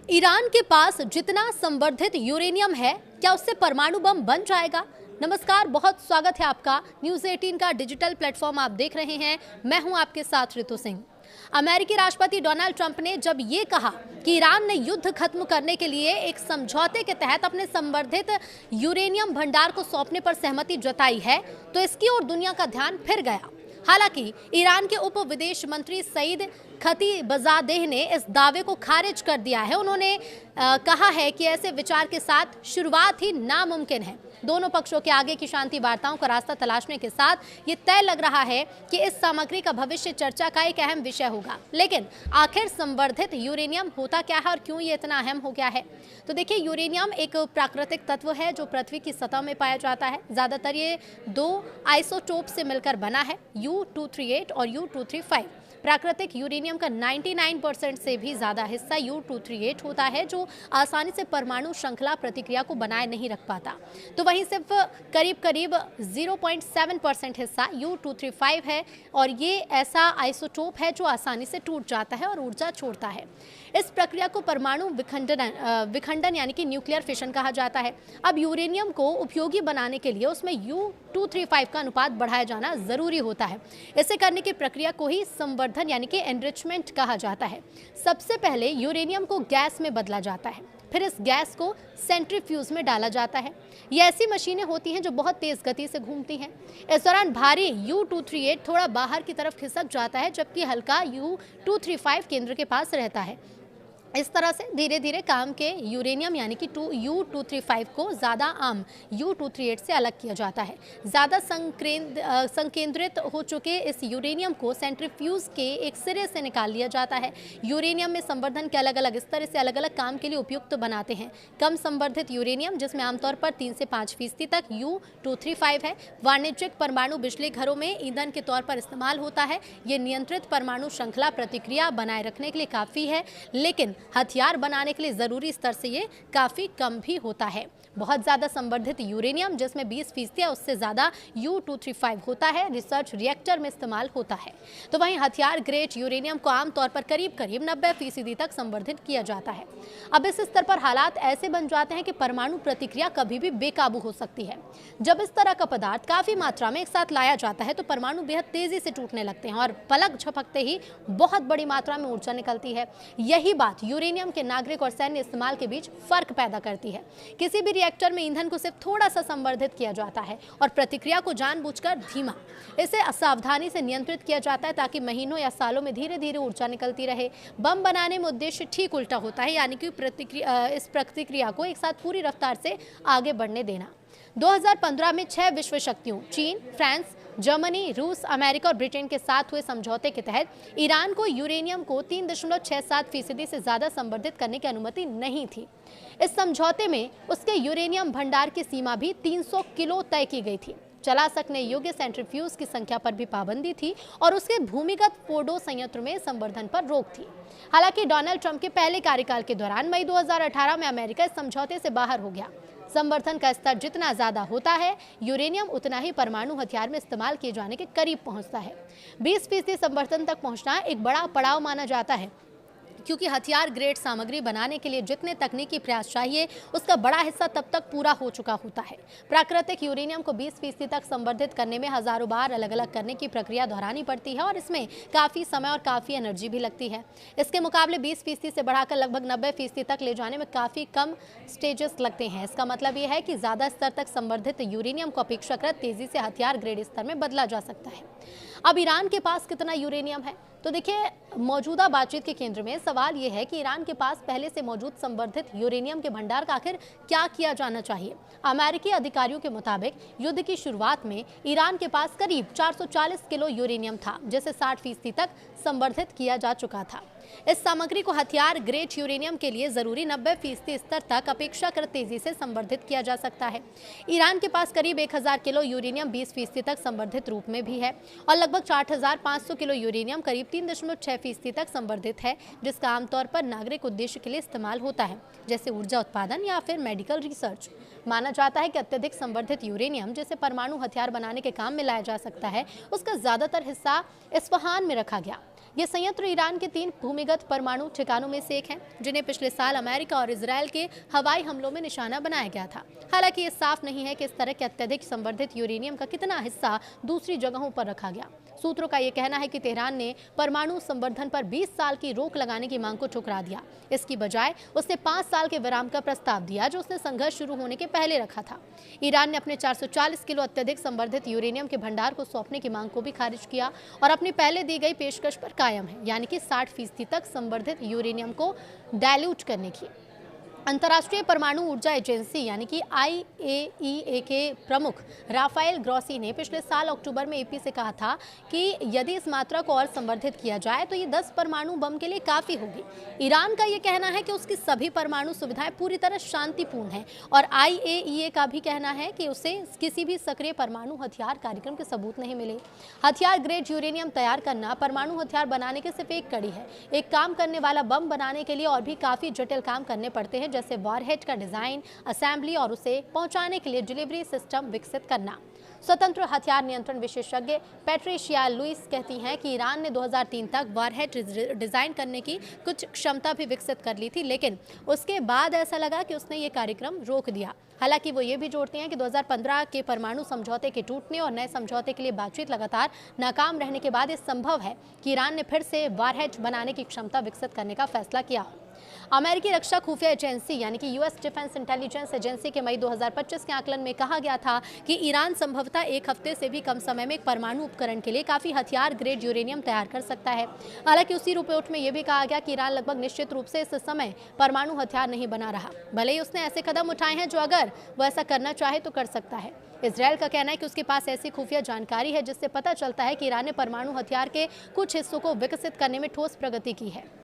Iran के पास जितना संवर्धित यूरेनियम है, क्या उससे परमाणु बम बन जाएगा? नमस्कार, बहुत स्वागत है आपका। न्यूज़ 18 का डिजिटल प्लेटफॉर्म आप देख रहे हैं। मैं हूं आपके साथ ऋतु सिंह। अमेरिकी राष्ट्रपति डोनाल्ड ट्रंप ने जब ये कहा कि ईरान ने युद्ध खत्म करने के लिए एक समझौते के तहत अपने संवर्धित यूरेनियम भंडार को सौंपने पर सहमति जताई है, तो इसकी ओर दुनिया का ध्यान फिर गया। हालांकि ईरान के उप विदेश मंत्री सईद खतीबजादेह ने इस दावे को खारिज कर दिया है। उन्होंने कहा है कि ऐसे विचार के साथ शुरुआत ही नामुमकिन है। दोनों पक्षों के आगे की शांति वार्ताओं का रास्ता तलाशने के साथ ये तय लग रहा है कि इस सामग्री का भविष्य चर्चा का एक अहम विषय होगा। लेकिन आखिर संवर्धित यूरेनियम होता क्या है और क्यों ये इतना अहम हो गया है? तो देखिए, यूरेनियम एक प्राकृतिक तत्व है जो पृथ्वी की सतह में पाया जाता है। ज्यादातर ये दो आइसोटोप से मिलकर बना है, U-238 और U-235। प्राकृतिक यूरेनियम का 99% से भी ज्यादा हिस्सा U-238 होता है, जो आसानी से परमाणु श्रृंखला प्रतिक्रिया को बनाए नहीं रख पाता। तो वहीं सिर्फ करीब 0.7% हिस्सा U-235 है, और ये ऐसा आइसोटोप है जो आसानी से टूट जाता है और ऊर्जा छोड़ता है। इस प्रक्रिया को परमाणु विखंडन यानी कि न्यूक्लियर फिशन कहा जाता है। अब यूरेनियम को उपयोगी बनाने के लिए उसमें U-235 का अनुपात बढ़ाया जाना जरूरी होता है। इसे करने की प्रक्रिया को ही संवर्धन यानी कि एनरिचमेंट कहा जाता है। सबसे पहले यूरेनियम को गैस में बदला जाता है, फिर इस गैस को सेंट्रीफ्यूज में डाला जाता है। ये ऐसी मशीनें होती हैं जो बहुत तेज गति से घूमती हैं। इस दौरान भारी U-238 थोड़ा बाहर की तरफ खिसक जाता है, जबकि हल्का U-235 केंद्र के पास रहता है। इस तरह से धीरे धीरे काम के यूरेनियम यानी कि U-235 को ज़्यादा आम U-238 से अलग किया जाता है। ज़्यादा संकेंद्रित हो चुके इस यूरेनियम को सेंट्रीफ्यूज के एक सिरे से निकाल लिया जाता है। यूरेनियम में संवर्धन के अलग अलग स्तर इसे अलग अलग काम के लिए उपयुक्त बनाते हैं। कम संवर्धित यूरेनियम, जिसमें आमतौर पर 3 से 5% तक U-235 है, वाणिज्यिक परमाणु बिजली घरों में ईंधन के तौर पर इस्तेमाल होता है। ये नियंत्रित परमाणु श्रृंखला प्रतिक्रिया बनाए रखने के लिए काफ़ी है, लेकिन हथियार बनाने के लिए जरूरी स्तर से ये काफी कम भी होता है। बहुत ज्यादा संवर्धित यूरेनियम, जिसमें 20% या उससे ज्यादा U-235 होता है, रिसर्च रिएक्टर में इस्तेमाल होता है। तो वहीं हथियार ग्रेड यूरेनियम को आमतौर पर करीब 90% तक संवर्धित किया जाता है। अब इस स्तर पर हालात ऐसे बन जाते हैं कि परमाणु प्रतिक्रिया कभी भी बेकाबू हो सकती है। जब इस तरह का पदार्थ काफी मात्रा में एक साथ लाया जाता है तो परमाणु बेहद तेजी से टूटने लगते हैं और पलक झपकते ही बहुत बड़ी मात्रा में ऊर्जा निकलती है। यही बात यूरेनियम के नागरिक और सैन्य इस्तेमाल के बीच फर्क पैदा करती है। किसी भी रिएक्टर में ईंधन को सिर्फ थोड़ा सा संवर्धित किया जाता है और प्रतिक्रिया को जानबूझकर धीमा, इसे असावधानी से नियंत्रित किया जाता है ताकि महीनों या सालों में धीरे धीरे ऊर्जा निकलती रहे। बम बनाने में उद्देश्य ठीक उल्टा होता है, यानी कि इस प्रतिक्रिया को एक साथ पूरी रफ्तार से आगे बढ़ने देना। 2015 में 6 विश्व शक्तियों चीन, फ्रांस, जर्मनी, रूस, अमेरिका और ब्रिटेन के साथ हुए समझौते के तहत ईरान को यूरेनियम को 3.67% से ज्यादा संवर्धित करने की अनुमति नहीं थी। इस समझौते में उसके यूरेनियम भंडार की सीमा भी 300 किलो तय की गई थी। चला सकने योग्य सेंट्रीफ्यूज की संख्या पर भी पाबंदी थी और उसके भूमिगत फोर्डो संयंत्र में संवर्धन पर रोक थी। हालांकि डोनाल्ड ट्रंप के पहले कार्यकाल के दौरान मई 2018 में अमेरिका इस समझौते से बाहर हो गया। संवर्धन का स्तर जितना ज्यादा होता है, यूरेनियम उतना ही परमाणु हथियार में इस्तेमाल किए जाने के करीब पहुंचता है। 20% संवर्धन तक पहुंचना एक बड़ा पड़ाव माना जाता है, क्योंकि हथियार ग्रेड सामग्री बनाने के लिए जितने तकनीकी प्रयास चाहिए, उसका बड़ा हिस्सा तब तक पूरा हो चुका होता है। प्राकृतिक यूरेनियम को 20% तक संवर्धित करने में हजारों बार अलग अलग करने की प्रक्रिया दोहरानी पड़ती है और इसमें काफी समय और काफी एनर्जी भी लगती है। इसके मुकाबले 20% से बढ़ाकर लगभग 90% तक ले जाने में काफी कम स्टेजेस लगते हैं। इसका मतलब यह है कि ज्यादा स्तर तक संवर्धित यूरेनियम को अपेक्षाकृत तेजी से हथियार ग्रेड स्तर में बदला जा सकता है। अब ईरान के पास कितना यूरेनियम है? तो देखिए, मौजूदा बातचीत के केंद्र में सवाल यह है कि ईरान के पास पहले से मौजूद संवर्धित यूरेनियम के भंडार का आखिर क्या किया जाना चाहिए। अमेरिकी अधिकारियों के मुताबिक युद्ध की शुरुआत में ईरान के पास करीब 440 किलो यूरेनियम था, जिसे 60% तक संवर्धित किया जा चुका था। इस सामग्री को हथियार ग्रेड यूरेनियम के लिए जरूरी 90% स्तर तक अपेक्षाकृत तेजी से संवर्धित किया जा सकता है। ईरान के पास करीब 1000 किलो यूरेनियम 20% तक संवर्धित रूप में भी है और लगभग 6500 किलो यूरेनियम करीब 3.6% तक संवर्धित है, जिसका आमतौर पर नागरिक उद्देश्य के लिए इस्तेमाल होता है, जैसे ऊर्जा उत्पादन या फिर मेडिकल रिसर्च। माना जाता है कि अत्यधिक संवर्धित यूरेनियम, जिसे परमाणु हथियार बनाने के काम में लाया जा सकता है, उसका ज्यादातर हिस्सा इस्फहान में रखा गया। ये संयंत्र ईरान के 3 भूमिगत परमाणु ठिकानों में से एक है, जिन्हें पिछले साल अमेरिका और इजरायल के हवाई हमलों में निशाना बनाया गया था। हालांकि ये साफ नहीं है कि इस तरह के अत्यधिक संवर्धित यूरेनियम का कितना हिस्सा दूसरी जगहों पर रखा गया। सूत्रों का ये कहना है कि तेहरान ने परमाणु संवर्धन पर 20 साल की रोक लगाने की मांग को ठुकरा दिया। इसकी बजाय उसने 5 साल के विराम का प्रस्ताव दिया, जो उसने संघर्ष शुरू होने के पहले रखा था। ईरान ने अपने 440 किलो अत्यधिक संवर्धित यूरेनियम के भंडार को सौंपने की मांग को भी खारिज किया और अपनी पहले दी गई पेशकश पर कायम है, यानी कि 60% तक संवर्धित यूरेनियम को डायल्यूट करने की। अंतर्राष्ट्रीय परमाणु ऊर्जा एजेंसी यानी कि IAEA के प्रमुख राफेल ग्रॉसी ने पिछले साल अक्टूबर में AP से कहा था कि यदि इस मात्रा को और संवर्धित किया जाए तो ये 10 परमाणु बम के लिए काफी होगी। ईरान का ये कहना है कि उसकी सभी परमाणु सुविधाएं पूरी तरह शांतिपूर्ण हैं और IAEA का भी कहना है कि उसे किसी भी सक्रिय परमाणु हथियार कार्यक्रम के सबूत नहीं मिले। हथियार ग्रेड यूरेनियम तैयार करना परमाणु हथियार बनाने की सिर्फ एक कड़ी है। एक काम करने वाला बम बनाने के लिए और भी काफी जटिल काम करने पड़ते हैं, जैसे वॉरहेड का डिजाइन, असेंबली और उसे पहुंचाने के लिए डिलीवरी सिस्टम विकसित करना। स्वतंत्र हथियार नियंत्रण विशेषज्ञ पैट्रिशिया लुइस कहती हैं कि ईरान ने 2003 तक वॉरहेड डिजाइन करने की कुछ क्षमता भी विकसित कर ली थी, लेकिन उसके बाद ऐसा लगा कि उसने ये कार्यक्रम रोक दिया। हालांकि वो ये भी जोड़ती हैं कि 2015 के परमाणु समझौते के टूटने और नए समझौते के लिए बातचीत लगातार नाकाम रहने के बाद ये संभव है कि ईरान ने फिर से वॉरहेड बनाने की क्षमता विकसित करने का फैसला किया। अमेरिकी रक्षा खुफिया एजेंसी यानी कि US डिफेंस इंटेलिजेंस एजेंसी के मई 2025 के आकलन में कहा गया था कि ईरान संभवतः एक हफ्ते से भी कम समय में एक परमाणु उपकरण के लिए काफी हथियार ग्रेड यूरेनियम तैयार कर सकता है। हालांकि उसी रिपोर्ट में यह भी कहा गया कि ईरान लगभग निश्चित रूप से इस समय परमाणु हथियार नहीं बना रहा, भले ही उसने ऐसे कदम उठाए हैं जो अगर वह ऐसा करना चाहे तो कर सकता है। इजरायल का कहना है कि उसके पास ऐसी खुफिया जानकारी है जिससे पता चलता है कि ईरान ने परमाणु हथियार के कुछ हिस्सों को विकसित करने में ठोस प्रगति की है।